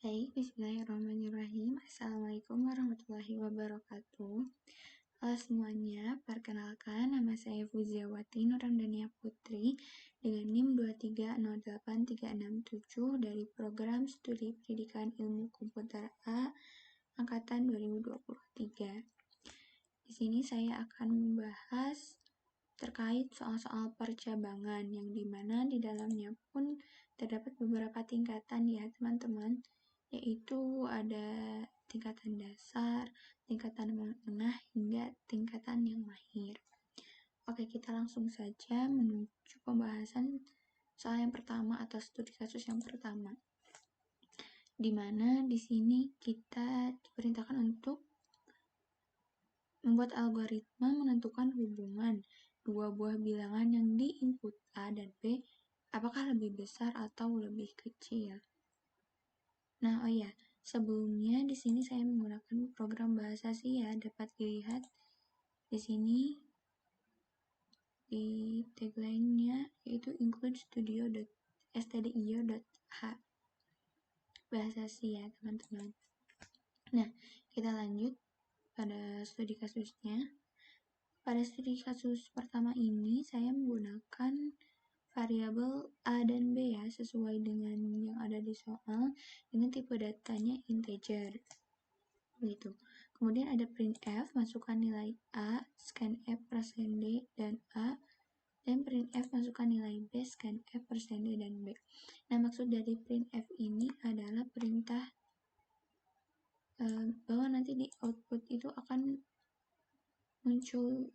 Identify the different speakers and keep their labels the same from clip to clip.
Speaker 1: Baik, bismillahirrahmanirrahim. Assalamualaikum warahmatullahi wabarakatuh. Halo semuanya, perkenalkan nama saya Fuziawati Nurandania Putri dengan NIM 2308367 dari Program Studi Pendidikan Ilmu Komputer A Angkatan 2023. Di sini saya akan membahas terkait soal-soal percabangan yang dimana di dalamnya pun terdapat beberapa tingkatan ya teman-teman, yaitu ada tingkatan dasar, tingkatan menengah, hingga tingkatan yang mahir. Oke, kita langsung saja menuju pembahasan soal yang pertama atau studi kasus yang pertama, dimana di sini kita diperintahkan untuk membuat algoritma menentukan hubungan dua buah bilangan yang di-input A dan B, apakah lebih besar atau lebih kecil. Nah, sebelumnya di sini saya menggunakan program bahasa sih ya, dapat dilihat di sini di tagline-nya yaitu include studio.stdio.h. Bahasa sih ya, teman-teman. Nah, kita lanjut pada studi kasusnya. Pada studi kasus pertama ini, saya menggunakan variabel A dan B ya, sesuai dengan yang ada di soal, dengan tipe datanya integer. Gitu. Kemudian ada printf, masukkan nilai A, scanf persen D dan A, dan printf masukkan nilai B, scanf persen D dan B. Nah, maksud dari printf ini adalah perintah bahwa nanti di output itu akan muncul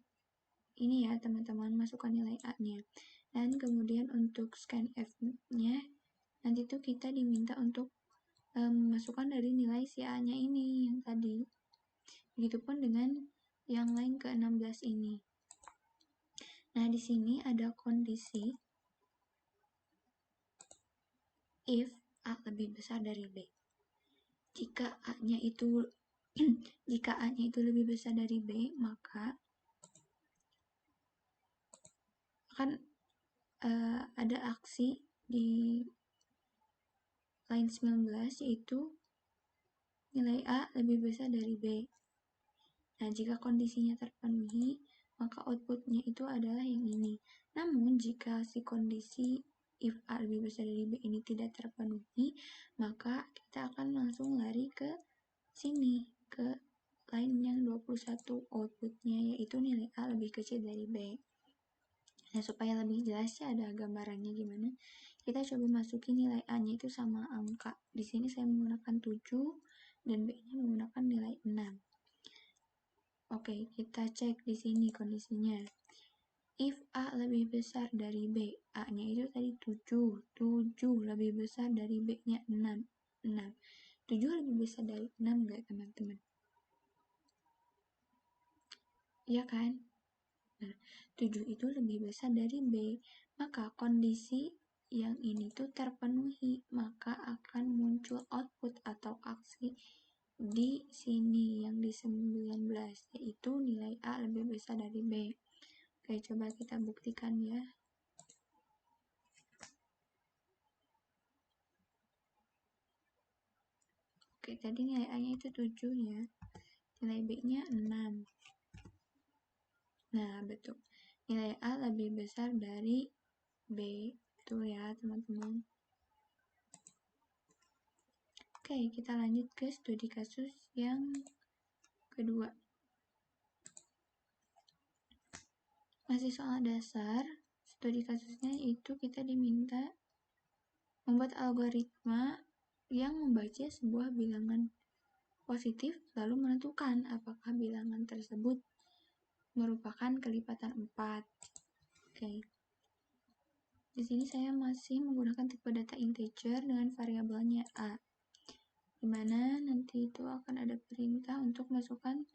Speaker 1: ini ya teman-teman, masukkan nilai A-nya. Dan kemudian untuk scanf-nya nanti tuh kita diminta untuk masukkan dari nilai si A-nya ini yang tadi. Begitupun dengan yang lain ke-16 ini. Nah, di sini ada kondisi if A lebih besar dari B. Jika A-nya itu lebih besar dari B, maka akan ada aksi di line 19, yaitu nilai A lebih besar dari B. Nah, jika kondisinya terpenuhi, maka outputnya itu adalah yang ini. Namun, jika si kondisi if A lebih besar dari B ini tidak terpenuhi, maka kita akan langsung lari ke sini, ke line yang 21 outputnya, yaitu nilai A lebih kecil dari B. Nah, supaya lebih jelas ya ada gambarannya gimana, kita coba masukin nilai A-nya itu sama angka. Di sini saya menggunakan 7 dan B-nya menggunakan nilai 6. Oke, kita cek di sini kondisinya. If A lebih besar dari B, A-nya itu tadi 7 lebih besar dari B-nya 6. 7 lebih besar dari 6 enggak teman-teman? Iya kan? Nah, 7 itu lebih besar dari B, maka kondisi yang ini tuh terpenuhi, maka akan muncul output atau aksi di sini yang di 19, yaitu nilai A lebih besar dari B. Oke, coba kita buktikan ya. Oke, tadi nilai A-nya itu 7 ya. Nilai B-nya 6. Nah, betul. Nilai A lebih besar dari B. Betul ya, teman-teman. Oke, kita lanjut ke studi kasus yang kedua. Masih soal dasar, studi kasusnya itu kita diminta membuat algoritma yang membaca sebuah bilangan positif lalu menentukan apakah bilangan tersebut merupakan kelipatan 4. Oke. Di sini saya masih menggunakan tipe data integer dengan variabelnya A, dimana nanti itu akan ada perintah untuk masukkan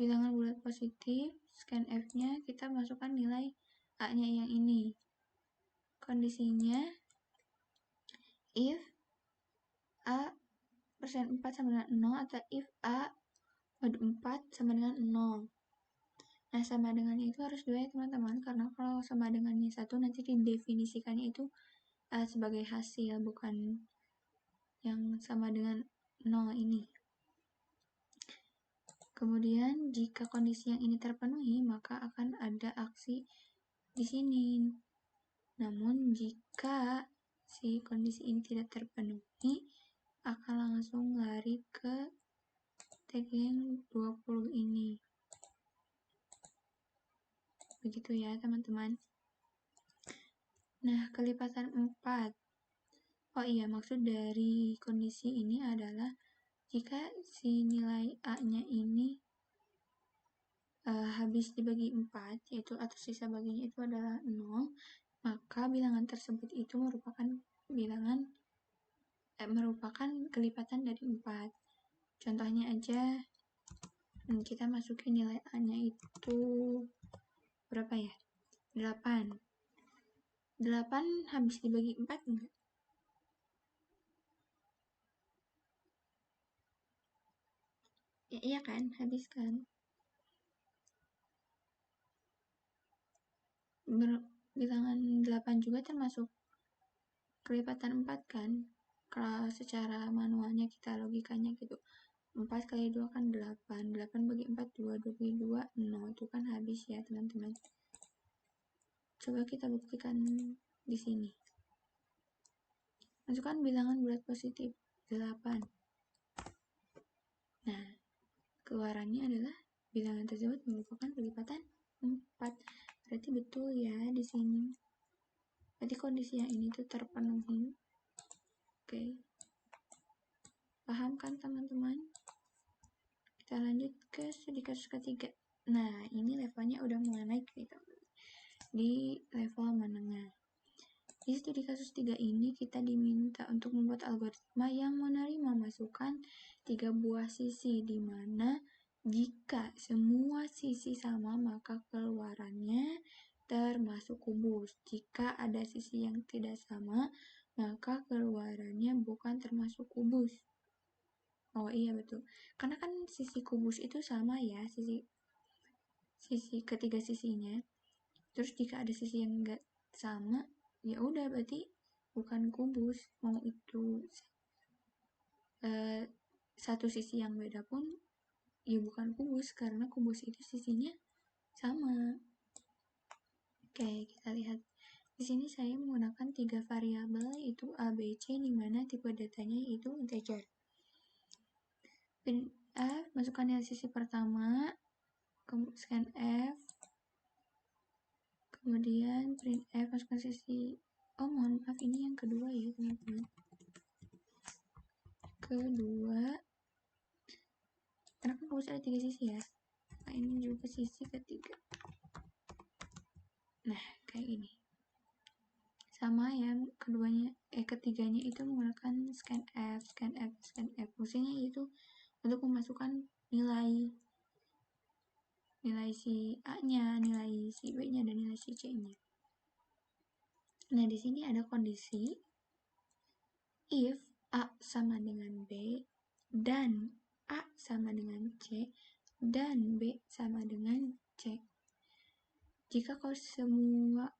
Speaker 1: bilangan bulat positif, scanf-nya kita masukkan nilai A-nya yang ini. Kondisinya if A persen 4 sama dengan 0 atau if A mod 4 sama dengan 0. Nah, sama dengannya itu harus 2 ya teman-teman, karena kalau sama dengannya 1 nanti didefinisikannya itu sebagai hasil, bukan yang sama dengan 0 ini. Kemudian jika kondisi yang ini terpenuhi, maka akan ada aksi di sini. Namun jika si kondisi ini tidak terpenuhi, akan langsung lari ke tag yang 20 ini. Begitu ya teman-teman. Nah, kelipatan 4. Oh iya, maksud dari kondisi ini adalah jika si nilai A-nya ini habis dibagi 4, yaitu atau sisa baginya itu adalah 0, maka bilangan tersebut itu merupakan kelipatan dari 4. Contohnya aja, kita masukin nilai A-nya itu berapa ya? 8. 8 habis dibagi 4 enggak? Ya, iya kan? Habis kan? Bilangan 8 juga termasuk kelipatan 4 kan? Kalau secara manualnya kita logikanya gitu. 4 kali 2 kan 8. 8 bagi 4, 2. 2 bagi 2, 0. Itu kan habis ya teman-teman. Coba kita buktikan di sini. Masukkan bilangan bulat positif 8. Nah, keluarannya adalah bilangan tersebut merupakan kelipatan 4. Berarti betul ya di sini. Berarti kondisi yang ini tuh terpenuhi. Oke. Paham kan teman-teman? Kita lanjut ke studi kasus ketiga. Nah, ini levelnya udah mulai naik nih teman-teman. Di level menengah. Di studi kasus 3 ini kita diminta untuk membuat algoritma yang menerima masukan 3 buah sisi, di mana jika semua sisi sama maka keluarannya termasuk kubus. Jika ada sisi yang tidak sama maka keluarannya bukan termasuk kubus. Oh iya betul, karena kan sisi kubus itu sama ya, sisi ketiga sisinya. Terus jika ada sisi yang enggak sama, ya udah berarti bukan kubus. Mau itu satu sisi yang beda pun ya bukan kubus, karena kubus itu sisinya sama. Oke, kita lihat di sini saya menggunakan 3 variabel yaitu A, B, C, di mana tipe datanya itu integer. Print F, masukkan nilai sisi pertama, scan F, kemudian print F, masukkan sisi, oh mohon maaf ini yang kedua ya teman-teman. Kedua, karena kan harus ada 3 sisi ya. Nah ini juga sisi ketiga. Nah kayak ini. Sama yang ketiganya itu menggunakan scan F, scan F, scan F. Fungsinya itu untuk memasukkan nilai si A-nya, nilai si B-nya, dan nilai si C-nya. Nah, di sini ada kondisi if A sama dengan B dan A sama dengan C dan B sama dengan C. Jika semua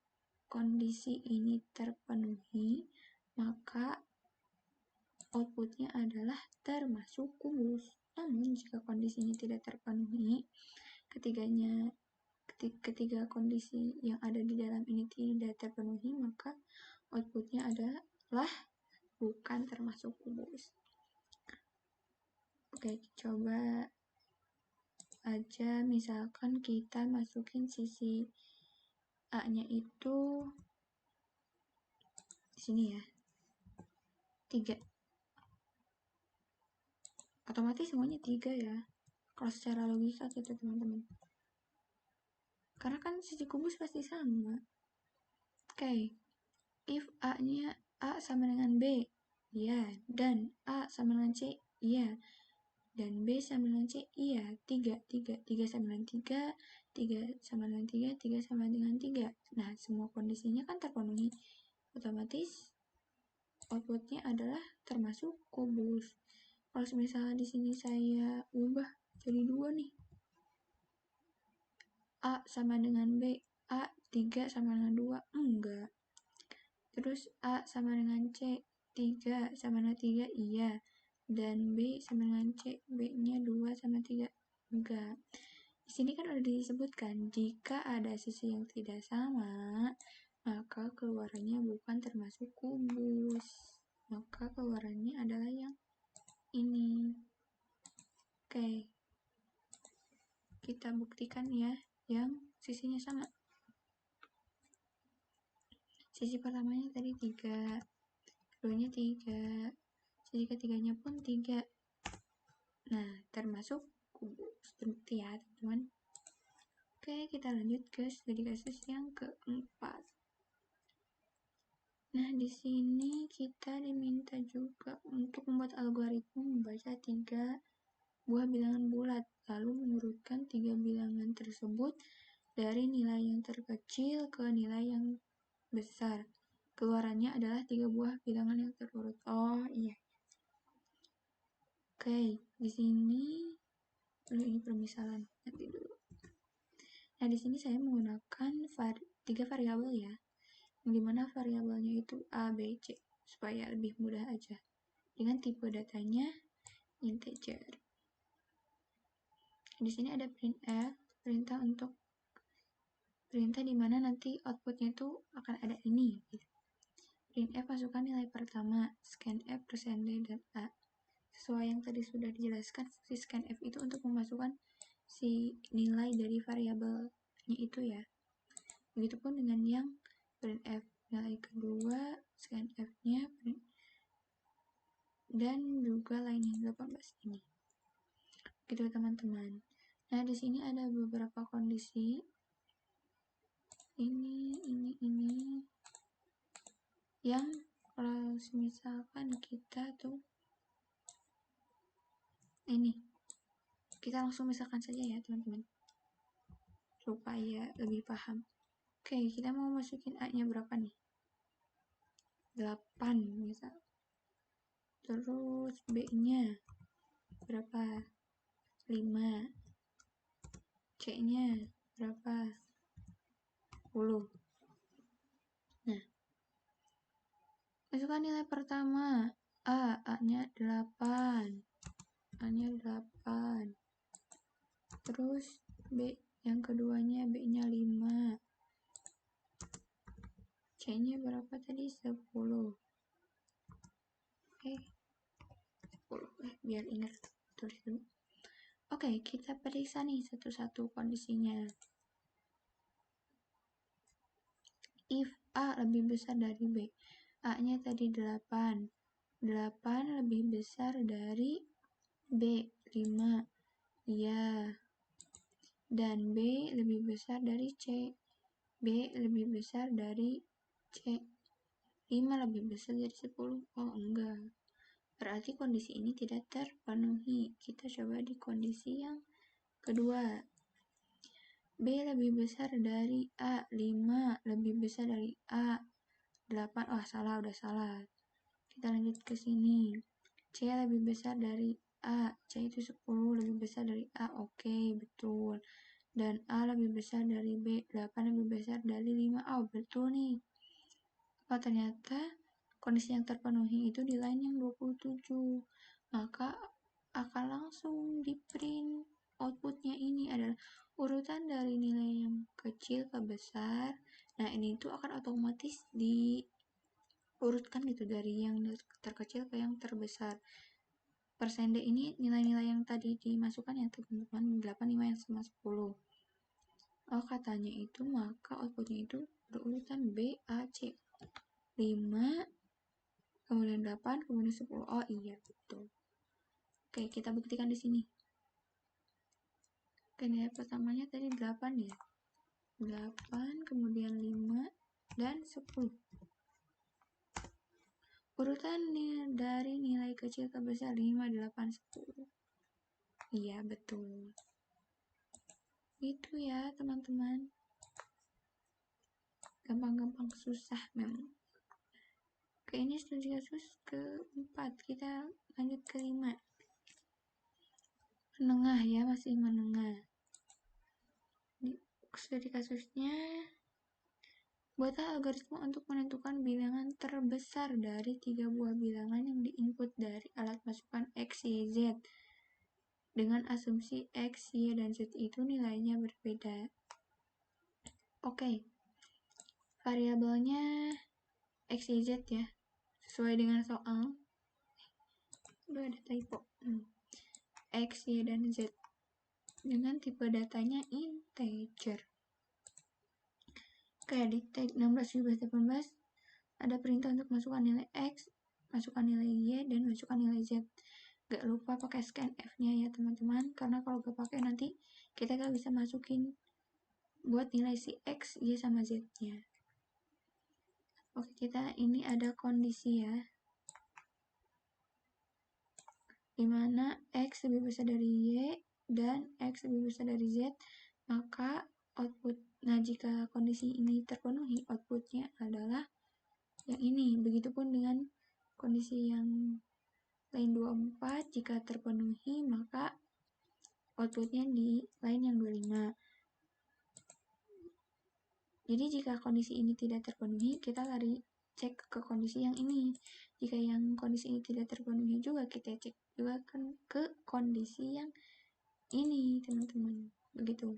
Speaker 1: kondisi ini terpenuhi, maka outputnya adalah termasuk kubus. Namun jika kondisinya tidak terpenuhi, ketiga kondisi yang ada di dalam ini tidak terpenuhi, maka outputnya adalah bukan termasuk kubus. Oke, coba aja misalkan kita masukin sisi A-nya itu di sini ya, 3. Otomatis semuanya 3 ya. Kalau secara logika gitu teman-teman. Karena kan sisi kubus pasti sama. Oke. If A-nya A sama dengan B, iya. Dan A sama dengan C, iya. Dan B sama dengan C, iya. 3 sama dengan 3, 3 sama dengan 3, 3 sama dengan 3. Nah, semua kondisinya kan terpenuhi. Otomatis outputnya adalah termasuk kubus. Kalau misalnya di sini saya ubah jadi 2 nih. A sama dengan B, A 3 sama dengan 2, enggak. Terus A sama dengan C, 3 sama dengan 3, iya. Dan B sama dengan C, B-nya 2 sama 3, enggak. Di sini kan udah disebutkan, jika ada sisi yang tidak sama, maka keluarannya bukan termasuk kubus. Maka keluarannya adalah yang ini. Oke, kita buktikan ya, yang sisinya sama. Sisi pertamanya tadi 3, keduanya 3, sisi ketiganya pun 3. Nah, termasuk kubus. Terbukti ya, teman-teman. Oke, kita lanjut ke studi kasus yang keempat. Nah, di sini kita diminta juga untuk membuat algoritma membaca 3 buah bilangan bulat, lalu mengurutkan 3 bilangan tersebut dari nilai yang terkecil ke nilai yang besar. Keluarannya adalah 3 buah bilangan yang terurut. Oh, iya. Oke, di sini ini permisalan. Nanti dulu. Nah, di sini saya menggunakan 3 variabel ya. Yang dimana variabelnya itu A, B, C, supaya lebih mudah aja. Dengan tipe datanya integer. Di sini ada printf, perintah dimana nanti outputnya itu akan ada ini. Printf masukkan nilai pertama, scanf, %d, dan A. Sesuai yang tadi sudah dijelaskan, fungsi scanf itu untuk memasukkan si nilai dari variabelnya itu ya. Begitupun dengan yang printf nilai kedua, scanf-nya, dan juga lainnya 18 ini. Gitu teman-teman. Nah, di sini ada beberapa kondisi. Ini yang kalau misalkan kita tuh ini, kita langsung misalkan saja ya teman-teman, supaya lebih paham. Oke, kita mau masukin A-nya berapa nih? 8 misal. Terus B-nya berapa? 5. C-nya berapa? 10. Nah, masukkan nilai pertama. A-nya 8. A-nya 8. Terus B yang keduanya, B-nya 5. C-nya berapa tadi? 10. Oke. 10. Biar ingat tulis dulu. Oke, kita periksa nih satu-satu kondisinya. If A lebih besar dari B. A-nya tadi 8. 8 lebih besar dari B, 5. Iya. Dan B lebih besar dari C. B lebih besar dari C. 5 lebih besar dari 10. Oh, enggak. Berarti kondisi ini tidak terpenuhi. Kita coba di kondisi yang kedua. B lebih besar dari A. 5 lebih besar dari A. 8. Oh, salah, udah salah. Kita lanjut ke sini. C lebih besar dari A. C itu 10 lebih besar dari A. Oke, betul. Dan A lebih besar dari B. 8 lebih besar dari 5. Oh, betul nih. Oh, ternyata kondisi yang terpenuhi itu di line yang 27. Maka akan langsung di print outputnya ini adalah urutan dari nilai yang kecil ke besar. Nah, ini tuh akan otomatis diurutkan gitu dari yang terkecil ke yang terbesar. %d ini nilai-nilai yang tadi dimasukkan ya teman-teman, 8, 5 yang sama 10. Oh, katanya itu maka outputnya itu berurutan B, A, C. 5, kemudian 8, kemudian 10. Oh iya, betul. Oke, kita buktikan di sini. Oke, nilai pertamanya tadi 8 ya. 8, kemudian 5, dan 10. Urutan dari nilai kecil ke besar 5, 8, 10. Iya, betul. Itu ya, teman-teman. Gampang-gampang susah memang. Oke, ini studi kasus keempat. Kita lanjut ke 5. Menengah ya, masih menengah. Di studi kasusnya Buatlah algoritma untuk menentukan bilangan terbesar dari 3 buah bilangan yang diinput dari alat masukan X, Y, Z. Dengan asumsi X, Y, dan Z itu nilainya berbeda. Oke, variabelnya X, Y, Z ya. Sesuai dengan soal. Udah ada typo. X, Y, dan Z. Dengan tipe datanya integer. Kayak di tag 16, 17, 18 ada perintah untuk masukkan nilai X, masukkan nilai Y, dan masukkan nilai Z. Gak lupa pakai scanf-nya ya teman-teman, karena kalau gak pakai nanti kita gak bisa masukin buat nilai si X, Y, sama Z-nya. Oke, kita ini ada kondisi ya, dimana X lebih besar dari Y dan X lebih besar dari Z, maka output. Nah, jika kondisi ini terpenuhi, outputnya adalah yang ini. Begitupun dengan kondisi yang lain 24, jika terpenuhi, maka outputnya di line yang 25. Jadi jika kondisi ini tidak terpenuhi, kita lari cek ke kondisi yang ini. Jika yang kondisi ini tidak terpenuhi juga, kita cek juga kan ke kondisi yang ini, teman-teman. Begitu.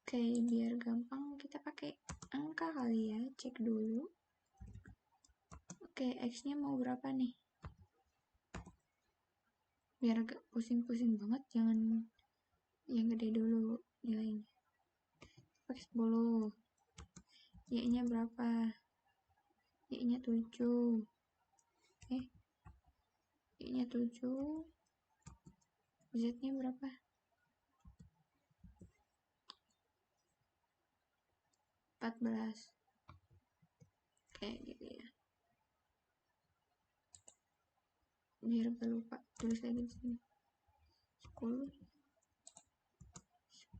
Speaker 1: Oke, biar gampang kita pakai angka kali ya. Cek dulu. Oke, X-nya mau berapa nih? Biar gak pusing-pusing banget, jangan yang gede dulu nilainya. Pakai 10. Y-nya berapa? Y-nya 7. Y-nya 7. Z-nya berapa? 14. Kayak gitu ya. Biar gak lupa, tulis lagi di sini. 10,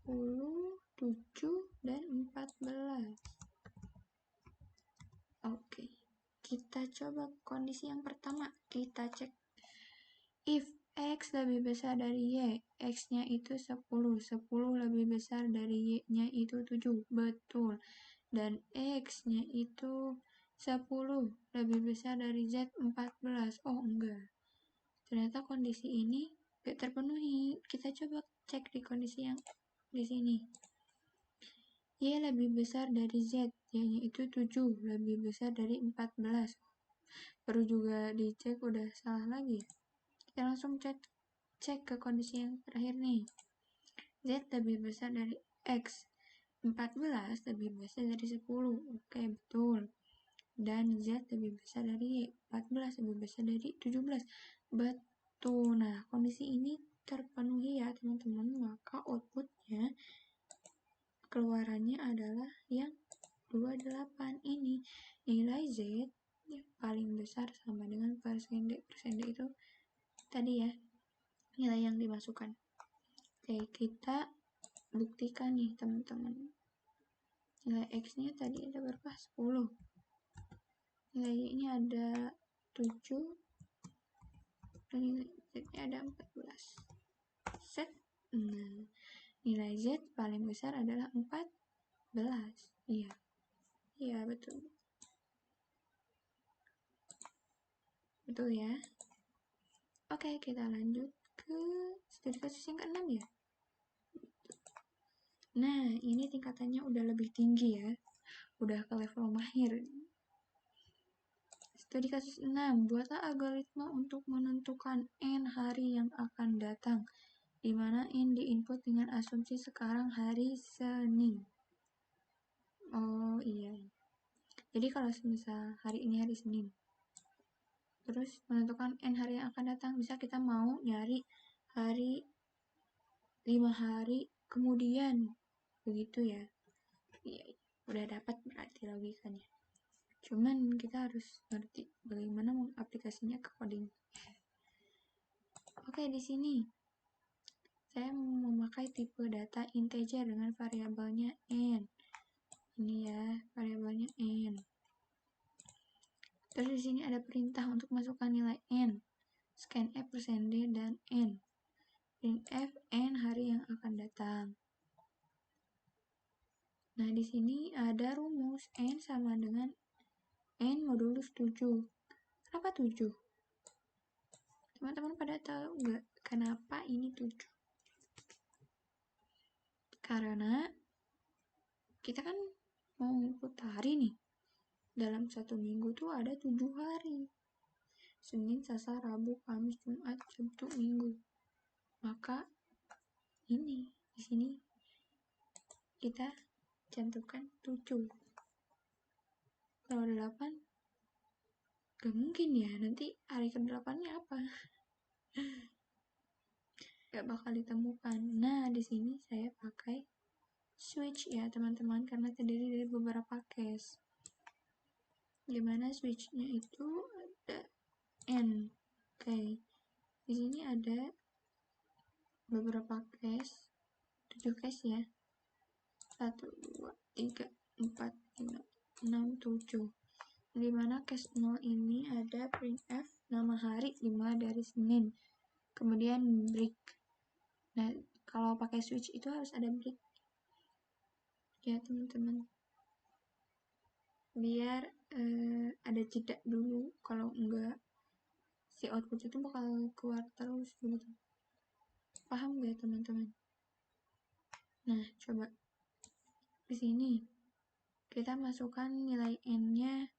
Speaker 1: 7, dan 14. Oke. Kita coba kondisi yang pertama. Kita cek. If X lebih besar dari Y, X-nya itu 10. 10 lebih besar dari Y-nya itu 7. Betul. Dan X-nya itu 10 lebih besar dari Z 14. Oh, enggak. Ternyata kondisi ini gak terpenuhi. Kita coba cek di kondisi yang di sini. Y lebih besar dari Z, Y-nya itu 7 lebih besar dari 14. Baru juga dicek udah salah lagi. Kita langsung cek ke kondisi yang terakhir nih. Z lebih besar dari X. 14 lebih besar dari 10. Oke, betul. Dan Z lebih besar dari Y. 14 lebih besar dari 17. Betul. Nah, kondisi ini terpenuhi ya, teman-teman. Maka outputnya keluarannya adalah yang 28 ini. Nilai Z paling besar sama dengan persende. Persende itu tadi ya, nilai yang dimasukkan. Oke, kita buktikan nih teman-teman. Nilai X-nya tadi ada berapa? 10. Nilai Y-nya ada 7. Dan nilai Z-nya ada 14. Set. Nah, nilai Z paling besar adalah 14. Iya. Iya, betul. Betul ya. Oke, kita lanjut ke studi kasus yang ke-6 ya. Nah, ini tingkatannya udah lebih tinggi ya. Udah ke level mahir. Studi kasus 6. Buatlah algoritma untuk menentukan N hari yang akan datang, di mana N diinput dengan asumsi sekarang hari Senin. Oh iya. Jadi kalau misal hari ini hari Senin, terus menentukan N hari yang akan datang, bisa kita mau nyari hari 5 hari kemudian. Begitu ya. Iya, udah dapat berarti logikanya. Cuman kita harus ngerti bagaimana mengaplikasinya ke coding. Oke, di sini saya memakai tipe data integer dengan variabelnya n. Ini ya, variabelnya n. Terus di sini ada perintah untuk masukkan nilai n, scanf, %d, dan n. Printf n hari yang akan datang. Nah, di sini ada rumus N sama dengan N modulus 7. Kenapa 7? Teman-teman pada tahu nggak kenapa ini 7? Karena kita kan mau ngikut hari nih. Dalam satu minggu tuh ada 7 hari. Senin, Selasa, Rabu, Kamis, Jumat, Sabtu, Minggu. Maka ini di sini kita cantumkan 7. Kalau 8 gak mungkin ya, nanti hari ke-8-nya apa? Gak bakal ditemukan. Nah, di sini saya pakai switch ya teman-teman, karena terdiri dari beberapa case. Dimana switch-nya itu ada N. Oke. Di sini ada beberapa case, 7 case ya. 1, 2, 3, 4, 5, 6, 7. Dimana case 0 ini ada printf nama hari dimulai dari Senin, kemudian break. Nah, kalau pakai switch itu harus ada break ya teman-teman, biar ada jeda dulu, kalau enggak si output itu bakal keluar terus gitu. Paham gak teman-teman? Nah, coba di sini kita masukkan nilai n-nya,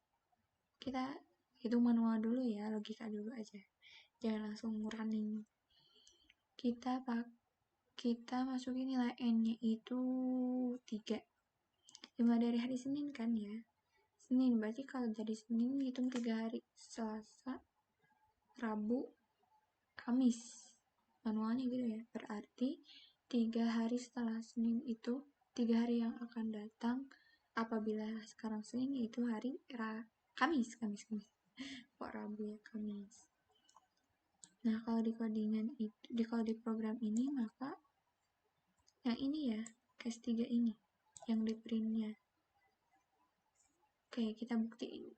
Speaker 1: kita hitung manual dulu ya, logika dulu aja, jangan langsung running. Kita masukin nilai n-nya itu 3. Dimulai dari hari Senin kan ya. Senin, berarti kalau dari Senin hitung 3 hari. Selasa, Rabu, Kamis. Manualnya gitu ya. Berarti 3 hari setelah Senin itu 3 hari yang akan datang apabila sekarang Senin itu hari Kamis. Kok Rabu ya, Kamis. Nah, kalau di codingan itu, kalau di program ini, maka yang ini ya, case 3 ini yang di printnya. Oke, kita buktiin.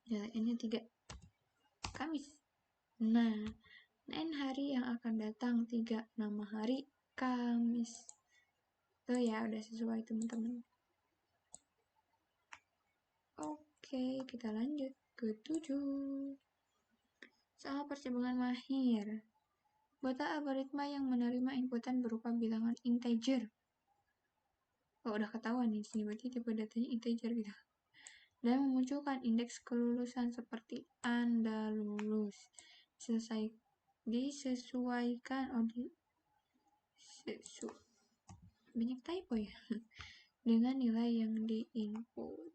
Speaker 1: Nilai-nya 3. Kamis. Nah, N hari yang akan datang 3, nama hari Kamis. Tuh ya, udah sesuai teman-teman. Oke, kita lanjut ke 7. Soal percebangan mahir. Buatlah algoritma yang menerima inputan berupa bilangan integer. Oh, udah ketahuan nih, sini berarti tipe datanya integer gitu. Dan memunculkan indeks kelulusan seperti Anda lulus. Disesuaikan banyak typo ya. Dengan nilai yang diinput.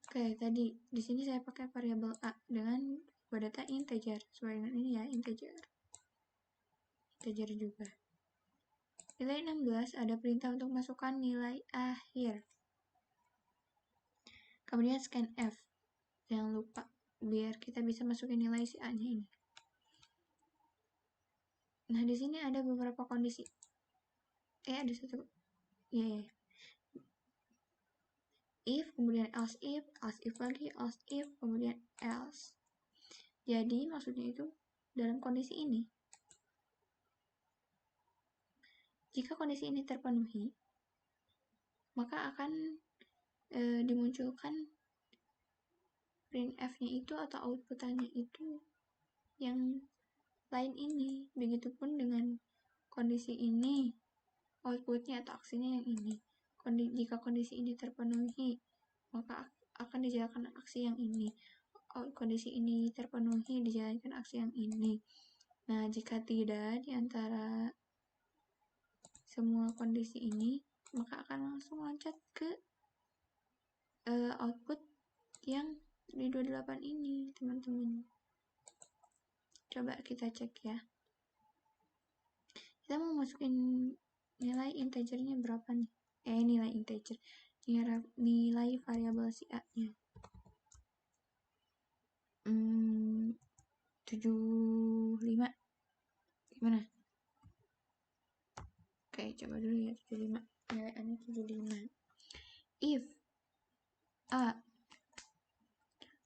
Speaker 1: Oke, tadi di sini saya pakai variabel a dengan data integer. Sesuai dengan ini ya, integer juga. Nilai 16 ada perintah untuk masukkan nilai akhir. Kemudian scan F. Jangan lupa biar kita bisa masukin nilai si A-nya ini. Nah, di sini ada beberapa kondisi. Ada satu. Ya. If, kemudian else if lagi, else if, kemudian else. Jadi maksudnya itu dalam kondisi ini, jika kondisi ini terpenuhi, maka akan dimunculkan printf-nya itu atau outputannya itu yang lain ini. Begitupun dengan kondisi ini, outputnya atau aksinya yang ini. Jika kondisi ini terpenuhi, maka akan dijalankan aksi yang ini. Kondisi ini terpenuhi, dijalankan aksi yang ini. Nah, jika tidak di antara semua kondisi ini, maka akan langsung loncat ke output yang di 28 ini, teman-teman. Coba kita cek ya. Kita mau masukin nilai integernya berapa nih? Nilai integer. Nilai variabel si A-nya. 75. Gimana? Oke, coba dulu ya 75. Nilai A-nya 75. If A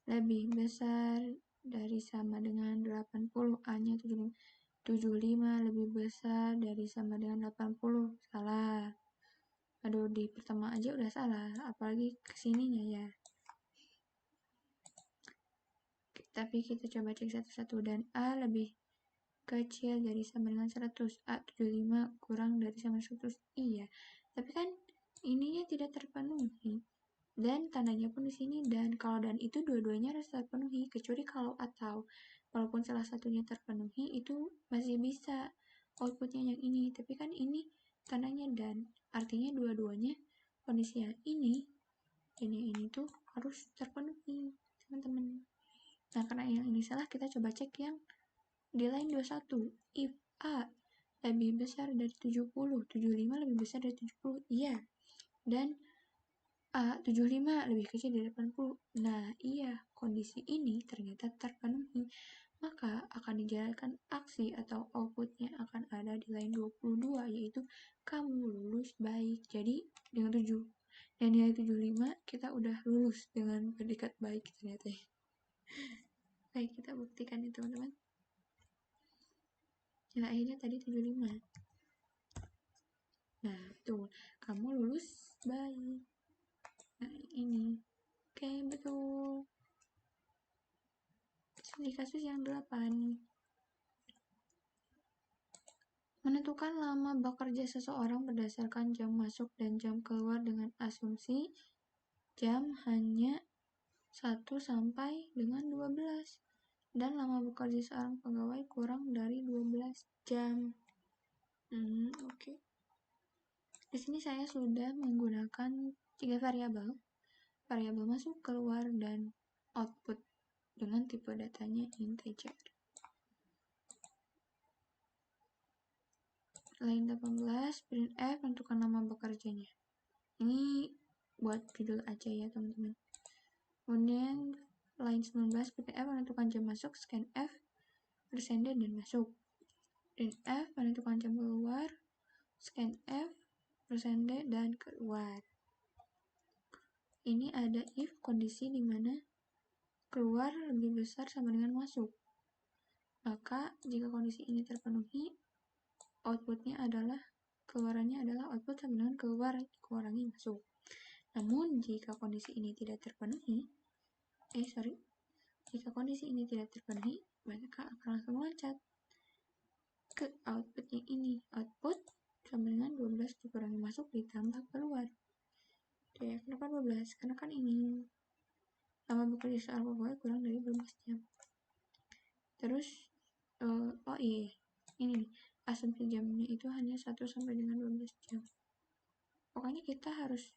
Speaker 1: lebih besar dari sama dengan 80, A-nya 75 lebih besar dari sama dengan 80. Salah. Aduh, di pertama aja udah salah, apalagi kesininya ya. Tapi kita coba cek satu-satu. Dan A lebih kecil dari sama dengan 100. A 75 kurang dari sama 100. Iya. Tapi kan ininya tidak terpenuhi. Dan tandanya pun di sini dan. Kalau dan itu dua-duanya harus terpenuhi. Kecuali kalau atau. Walaupun salah satunya terpenuhi, itu masih bisa outputnya yang ini. Tapi kan ini tandanya dan. Artinya dua-duanya kondisi yang ini dan yang ini tuh harus terpenuhi, teman-teman. Nah, karena yang ini salah, kita coba cek yang di line 21. If A lebih besar dari 70, 75 lebih besar dari 70. Iya. Dan A 75 lebih kecil dari 80. Nah, iya, kondisi ini ternyata terpenuhi. Maka akan dijalankan aksi atau outputnya akan ada di line 22, yaitu kamu lulus baik. Jadi, dengan 7. Dan nilai 75 kita udah lulus dengan predikat baik ternyata. Baik, kita buktikan ya teman-teman. Nilai akhirnya tadi 75. Nah, betul. Kamu lulus baik. Nah, ini. Oke, betul. Di kasus yang 8. Menentukan lama bekerja seseorang berdasarkan jam masuk dan jam keluar dengan asumsi jam hanya 1 sampai dengan 12. Dan lama bekerja seorang pegawai kurang dari 12 jam. Oke. Di sini saya sudah menggunakan 3 variabel. Variabel masuk, keluar, dan output dengan tipe datanya integer. Line 18, printf menentukan nama bekerjanya. Ini buat judul aja ya teman-teman. Kemudian line 19, printf menentukan jam masuk, scanf, persenden, dan masuk. Printf menentukan jam keluar, scanf, persenden, dan keluar. Ini ada if kondisi di mana keluar lebih besar sama dengan masuk. Maka jika kondisi ini terpenuhi, outputnya adalah keluarannya adalah output sama dengan keluar dikurangi masuk. Namun jika kondisi ini tidak terpenuhi, jika kondisi ini tidak terpenuhi, maka akan langsung loncat ke output yang ini. Output sama dengan 12 dikurangi masuk ditambah keluar. Oke, kenapa 12? Karena kan ini lama bekerja seorang pegawai kurang dari 12 jam. Terus, oh iya, ini nih, asumsi jamnya itu hanya 1 sampai dengan 12 jam. Pokoknya kita harus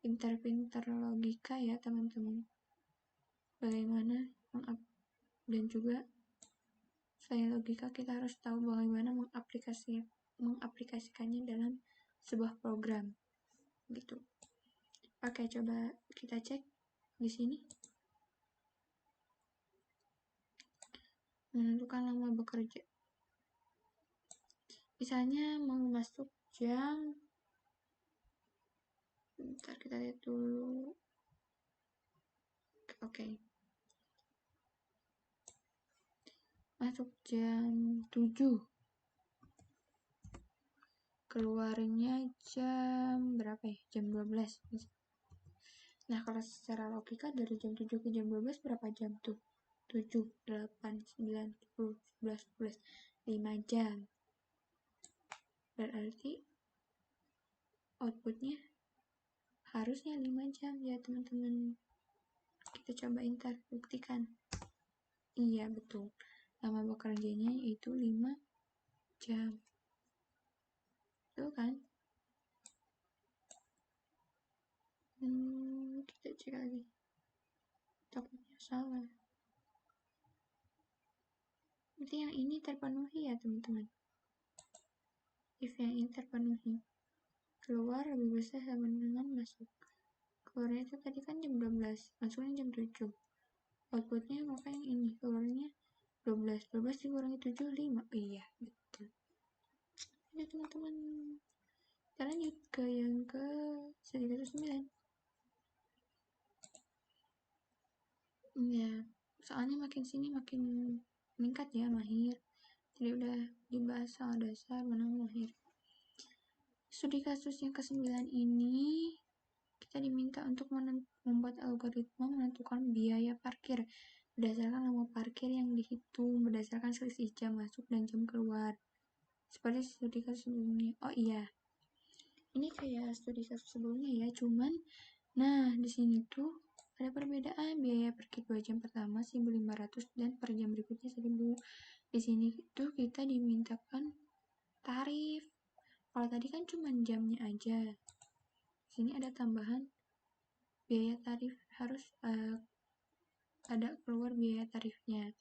Speaker 1: pintar-pintar logika ya teman-teman. Bagaimana dan juga selain logika kita harus tahu bagaimana mengaplikasikannya dalam sebuah program gitu. Oke, coba kita cek di sini. Menentukan lama bekerja. Misalnya mau masuk jam, bentar kita lihat dulu. Oke. Masuk jam 7. Keluarnya jam berapa ya? Jam 12. Nah, kalau secara logika dari jam 7 ke jam 12 berapa jam tuh? 7, 8, 9, 10, 11, 12, 5 jam. Berarti outputnya harusnya 5 jam ya teman-teman. Kita coba buktikan. Iya, betul. Lama bekerjanya yaitu 5 jam. Betul kan? Kita cek lagi. Takutnya salah. Berarti yang ini terpenuhi ya teman-teman. If yang ini terpenuhi, keluar lebih besar sama dengan masuk. Keluarnya itu tadi kan jam 12, masuknya jam 7. Outputnya maka yang ini, keluarnya 12. 12 dikurangi 7, 5. Iya, betul. Ya teman-teman. Kita lanjut ke yang ke 109. Ya, soalnya makin sini makin meningkat ya mahir. Jadi udah dibahas soal dasar menang mahir. Studi kasus yang ke-9 ini kita diminta untuk membuat algoritma menentukan biaya parkir berdasarkan lama parkir yang dihitung berdasarkan selisih jam masuk dan jam keluar. Seperti studi kasus sebelumnya. Oh iya, ini kayak studi kasus sebelumnya ya, cuman nah di sini tuh ada perbedaan. Biaya parkir 2 jam pertama 1.500 dan per jam berikutnya 1.000. Di sini tuh kita dimintakan tarif. Kalau tadi kan cuma jamnya aja. Di sini ada tambahan biaya tarif, harus ada keluar biaya tarifnya.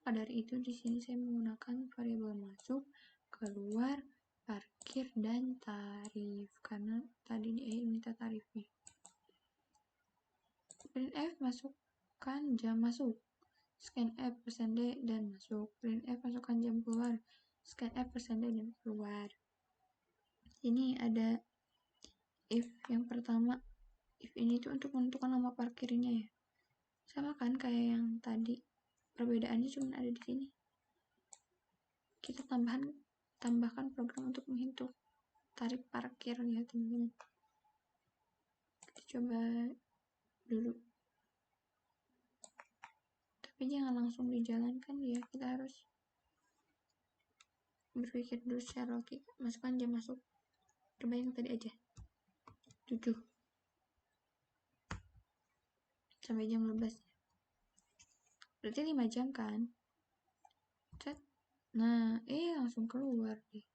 Speaker 1: Dari itu di sini saya menggunakan variabel masuk, keluar, parkir, dan tarif karena tadi minta tarifnya. Printf masukkan jam masuk, scanf %D dan masuk. Printf masukkan jam keluar, scanf %D dan keluar. Ini ada if yang pertama. If ini tuh untuk menentukan lama parkirnya ya. Sama kan kayak yang tadi. Perbedaannya cuma ada di sini. Kita tambahkan program untuk menghitung tarif parkir ya teman-teman. Kita coba dulu. Tapi jangan langsung dijalankan ya. Kita harus berpikir dulu secara logika. Masukkan jam masuk. Coba yang tadi aja. 7 sampai jam 12. Berarti 5 jam kan? Set. Nah, langsung keluar deh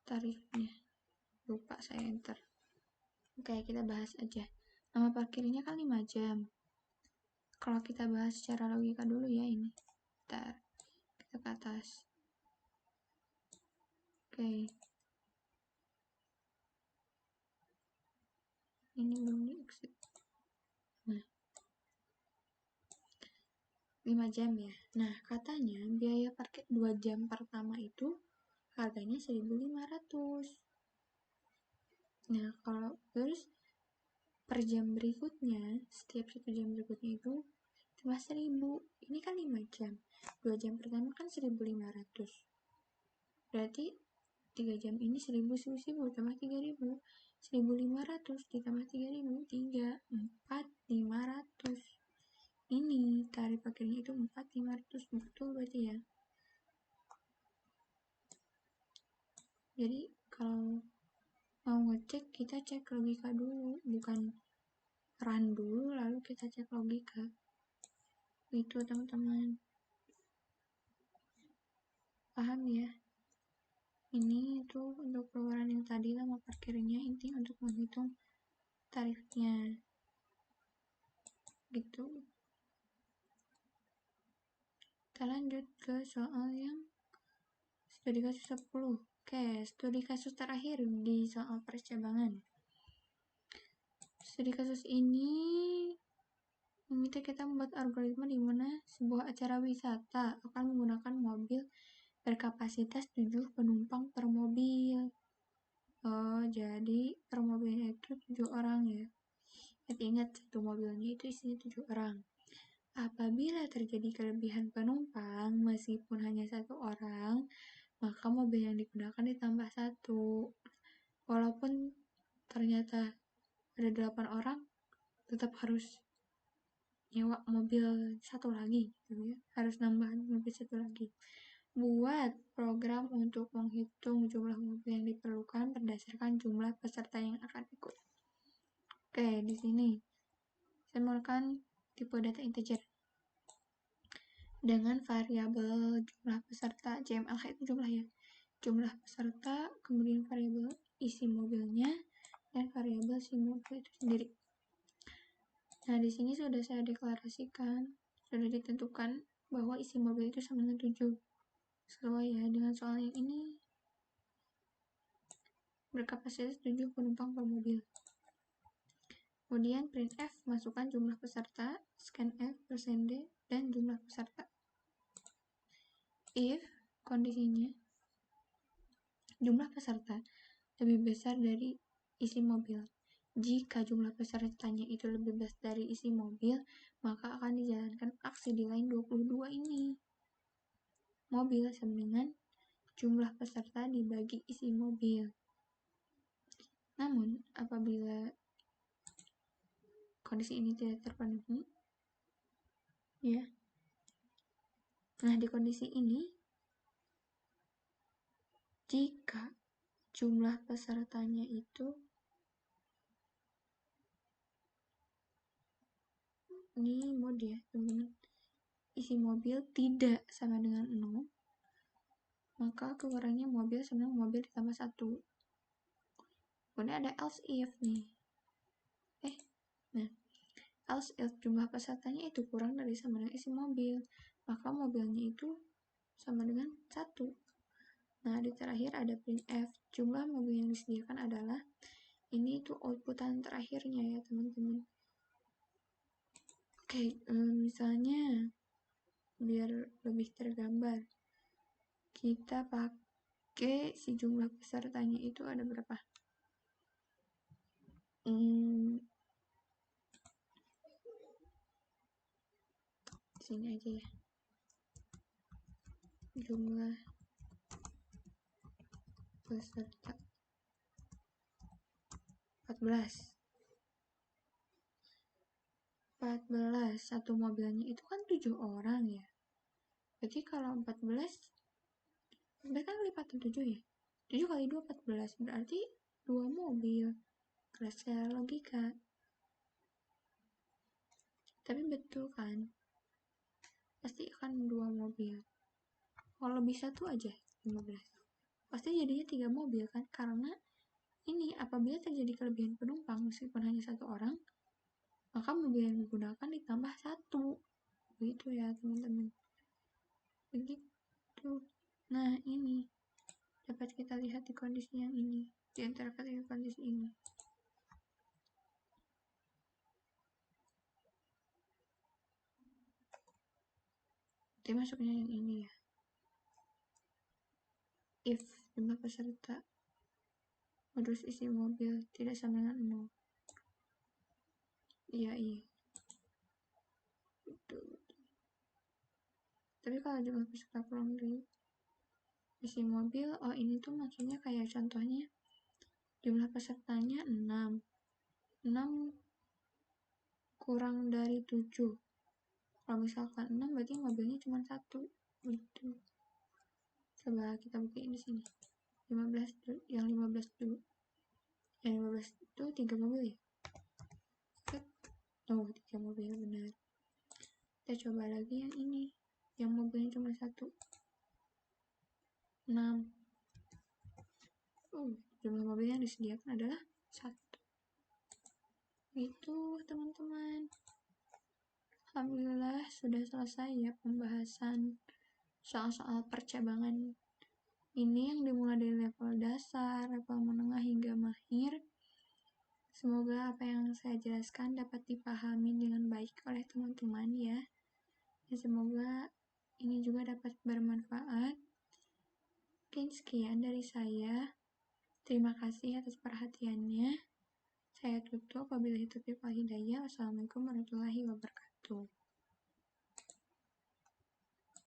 Speaker 1: tarifnya. Lupa saya enter. Oke, kita bahas aja. Nama parkirnya kan 5 jam. Kalau kita bahas secara logika dulu ya ini. Bentar. Kita ke atas. Oke. Ini belum di exit. Nah. 5 jam ya. Nah, katanya biaya parkir 2 jam pertama itu harganya 1.500. Nah, kalau terus per jam berikutnya, setiap 1 jam berikutnya itu cuma 1.000. Ini kan 5 jam. 2 jam pertama kan 1.500. Berarti 3 jam ini 1.000 tambah 3.000. 1.500 ditambah 3.000, 3, 4, 500. Ini tarif parkirnya itu 4.500. Betul berarti ya. Jadi kalau mau ngecek, kita cek logika dulu, bukan run dulu lalu kita cek logika. Itu teman-teman. Paham ya? Ini tuh untuk keluaran yang tadi lama parkirnya, inti untuk menghitung tarifnya. Gitu. Kita lanjut ke soal yang studi kasus 10. Oke, studi kasus terakhir di soal percabangan. Studi kasus ini meminta kita membuat algoritma di mana sebuah acara wisata akan menggunakan mobil berkapasitas 7 penumpang per mobil. Oh, jadi per mobilnya itu 7 orang ya. Ingat, satu mobilnya itu isinya 7 orang. Apabila terjadi kelebihan penumpang, meskipun hanya 1 orang, maka mobil yang digunakan ditambah 1. Walaupun ternyata ada 8 orang, tetap harus nyewa mobil 1 lagi gitu ya. Harus nambahin mobil 1 lagi. Buat program untuk menghitung jumlah mobil yang diperlukan berdasarkan jumlah peserta yang akan ikut. Oke, di sini saya menggunakan tipe data integer dengan variabel jumlah peserta. JMLH itu jumlah ya. Jumlah peserta, kemudian variabel isi mobilnya, dan variabel si mobil itu sendiri. Nah, di sini sudah saya deklarasikan, sudah ditentukan bahwa isi mobil itu sama dengan 7. Sesuai ya dengan soal yang ini. Berkapasitas 7 penumpang per mobil. Kemudian printf masukkan jumlah peserta, scanf %D, dan jumlah peserta. If kondisinya jumlah peserta lebih besar dari isi mobil Jika jumlah pesertanya itu lebih besar dari isi mobil, maka akan dijalankan aksi di line 22 ini. Mobil sama dengan jumlah peserta dibagi isi mobil. Namun, apabila kondisi ini tidak terpenuhi, ya. Nah, di kondisi ini, jika jumlah pesertanya itu ini mode ya, teman-teman. Isi mobil tidak sama dengan 0, maka keluarannya mobil sama dengan mobil ditambah 1. Kemudian ada else if nih. Nah, else if jumlah pesertanya itu kurang dari sama dengan isi mobil, maka mobilnya itu sama dengan 1. Nah, di terakhir ada printf. Jumlah mobil yang disediakan adalah, ini itu outputan terakhirnya ya teman-teman. Oke, misalnya biar lebih tergambar, kita pakai si jumlah pesertanya itu ada berapa? Sini aja ya. Jumlah peserta 14. 14, satu mobilnya itu kan 7 orang ya. Berarti kalau 14 kan lipatan 7 ya. 7 kali 2 14, berarti 2 mobil. Kelas secara logika. Tapi betul kan? Pasti akan 2 mobil. Kalau bisa tuh aja 15. Pasti jadinya 3 mobil kan? Karena ini apabila terjadi kelebihan penumpang meskipun hanya 1 orang, maka mobil yang digunakan ditambah 1. Begitu ya teman-teman. Begitu. Nah ini dapat kita lihat di kondisi yang ini, di antara kondisi ini. Jadi masuknya yang ini ya. If jumlah peserta modus isi mobil tidak sama dengan 0. Iya. Betul. Tapi kalau jumlah peserta kurang dari isi mobil, oh ini tuh maksudnya kayak contohnya jumlah pesertanya 6 kurang dari 7. Kalau misalkan 6 berarti mobilnya cuma 1 gitu. Coba kita bukain di sini. 15 dulu, yang 15 dulu. Yang 15 itu 3 mobil ya? Oh, 3 mobil benar. Kita coba lagi yang ini. Yang mobilnya cuma 1. 6. Jumlah mobil yang disediakan adalah 1. Itu teman-teman. Alhamdulillah sudah selesai ya pembahasan soal-soal percabangan ini yang dimulai dari level dasar, level menengah hingga mahir. Semoga apa yang saya jelaskan dapat dipahami dengan baik oleh teman-teman ya. Dan semoga ini juga dapat bermanfaat. Mungkin sekian dari saya. Terima kasih atas perhatiannya. Saya tutup. Wabillahi taufiq wal hidayah. Wassalamualaikum warahmatullahi wabarakatuh.